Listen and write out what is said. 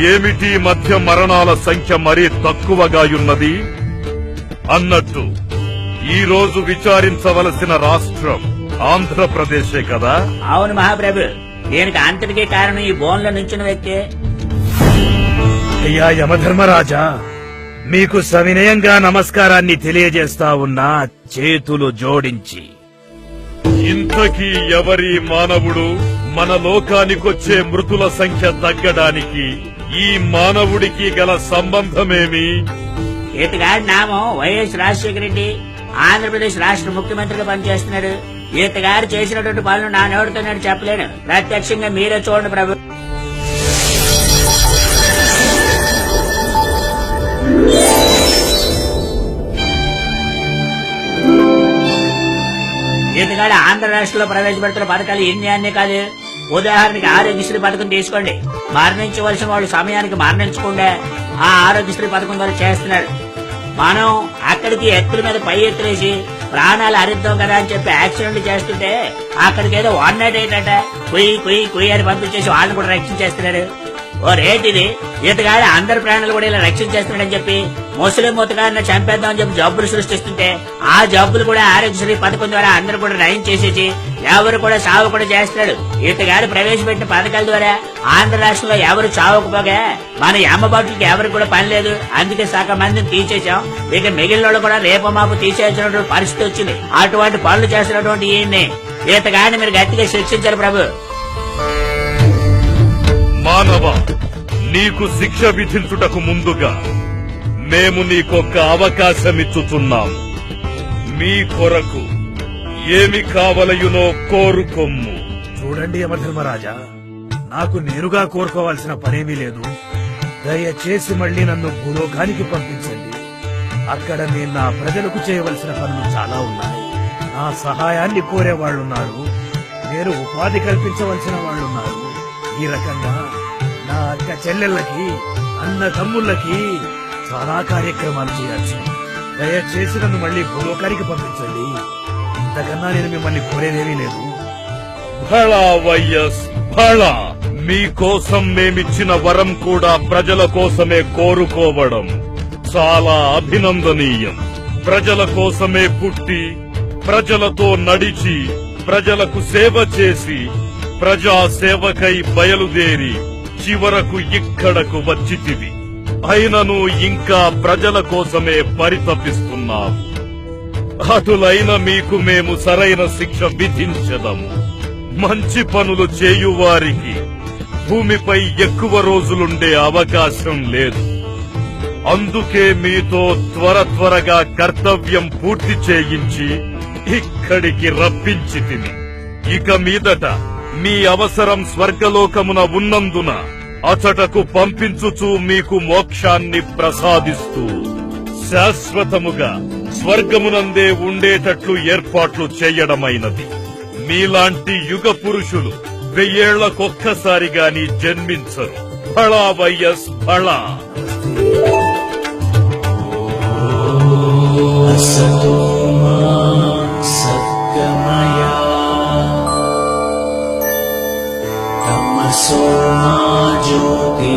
ఏమిటి మధ్య మరణాల సంఖ్య మరీ తక్కువగాయున్నది అన్నట్టు ఈ రోజు విచారించవలసిన రాష్ట్రం ఆంధ్రప్రదేశే కదా? అవును మహాప్రభు. దీనికి అంతటికీ కారణం ఈ బోన్లో నుంచిన వ్యక్తి. అయ్యా యమధర్మరాజా, మీకు సవినయంగా నమస్కారాన్ని తెలియజేస్తా ఉన్నా చేతులు జోడించి. ఇంతకీ ఎవరి మానవుడు? మన లోకానికొచ్చే మృతుల సంఖ్య తగ్గడానికి ఈ మానవుడికి గల సంబంధమేమి? ఈతగాడి నామం వైఎస్ రాజశేఖర రెడ్డి. ఆంధ్రప్రదేశ్ రాష్ట్ర ముఖ్యమంత్రిగా పనిచేస్తున్నాడు. ఈతగారు చేసినటువంటి పనులు నా నోటితో నేను చెప్పలేను. ప్రత్యక్షంగా మీరే చూడండి ప్రభు. ఈతగాడు ఆంధ్ర రాష్ట్రంలో ప్రవేశపెడుతున్న పథకాలు ఇన్ని అన్నీ కాదు. ఉదాహరణకి ఆరోగ్యశ్రీ పథకం తీసుకోండి. మరణించవలసిన వాళ్ళు సమయానికి మరణించకుండా ఆ ఆరోగ్యశ్రీ పథకం ద్వారా చేస్తున్నారు. మనం అక్కడికి ఎత్తుల మీద పై ఎత్తులేసి ప్రాణాలు అరిద్దాం కదా అని చెప్పి యాక్సిడెంట్ చేస్తుంటే అక్కడికి ఏదో 108 కుయ్యి కుయ్యి కుయ్యి అని పంపించేసి వాళ్ళని కూడా రక్షించేస్తున్నారు. ఓ రేటిది ఈతగాడు అందరి ప్రాణాలు కూడా ఇలా రక్షించేస్తున్నాడని చెప్పి ముస్లిం ముతగాడిని చంపేద్దాం అని చెప్పి జబ్బులు సృష్టిస్తుంటే ఆ జబ్బులు కూడా ఆరోగ్యశ్రీ పథకం ద్వారా అందరూ కూడా నయం చేసేసి ఎవరు కూడా సాగు కూడా చేస్తున్నాడు. ఈతగాడు ప్రవేశపెట్టిన పథకాల ద్వారా ఆంధ్ర రాష్ట్రంలో ఎవరు చావకపోగా మన అమ్మబాటులకి ఎవరికి కూడా పని లేదు. అందుకే సగం మందిని తీసేసాం. ఇక మిగిలిన కూడా రేపు మాపు తీసేసినటువంటి పరిస్థితి వచ్చింది. అటువంటి పనులు చేస్తున్నటువంటి ఈయన్ని ఈతగాడిని మీరు గట్టిగా శిక్షించారు ప్రభు. మానవ, నీకు శిక్ష విధించుటకు ముందుగా మేము నీకొక్క అవకాశమిచ్చుతున్నాము. మీ కొరకు ఏమి కావలయునో కోరుకొమ్ము. చూడండి యమధర్మరాజా, నాకు నేరుగా కోరుకోవాల్సిన పనేమీ లేదు. దయచేసి మళ్లీ నన్ను భూలోకానికి పంపించండి. అక్కడ నేను నా ప్రజలకు చేయవలసిన పనులు చాలా ఉన్నాయి. నా సహాయాన్ని కోరే వాళ్ళున్నారు. నేను ఉపాధి కల్పించవలసిన వాళ్ళున్నారు. ఈ రకంగా నా అక్క చెల్లెళ్ళకి, అన్న తమ్ముళ్ళకి చాలా కార్యక్రమాలు చేయొచ్చు. దయచేసి నన్ను మళ్లీ భూలోకానికి పంపించండి. ఇంతకన్నా నేను మిమ్మల్ని కోరేదేమీ లేదు. భళా వైఎస్ భళా, మీకోసం మేమిచ్చిన వరం కూడా ప్రజల కోసమే కోరుకోవడం చాలా అభినందనీయం. ప్రజల కోసమే పుట్టి, ప్రజలతో నడిచి, ప్రజలకు సేవ చేసి, ప్రజా సేవకై బయలుదేరి చివరకు ఇక్కడకు వచ్చితివి. అయినను ఇంకా ప్రజల కోసమే పరితపిస్తున్నాము. అటులైన మీకు మేము సరైన శిక్ష విధించదము. మంచి పనులు చేయువారికి భూమిపై ఎక్కువ రోజులుండే అవకాశం లేదు. అందుకే మీతో త్వరగా కర్తవ్యం పూర్తి చేయించి ఇక్కడికి రప్పించితిని. ఇక మీదట మీ అవసరం స్వర్గలోకమున ఉన్నందున అచటకు పంపించుచూ మీకు మోక్షాన్ని ప్రసాదిస్తూ శాశ్వతముగా స్వర్గమునందే ఉండేటట్లు ఏర్పాట్లు చేయడమైనది. మీలాంటి యుగ పురుషులు 1000 ఏళ్లకొక్కసారిగాని జన్మించరు. భళా వైఎస్ భళా. सोमा ज्योति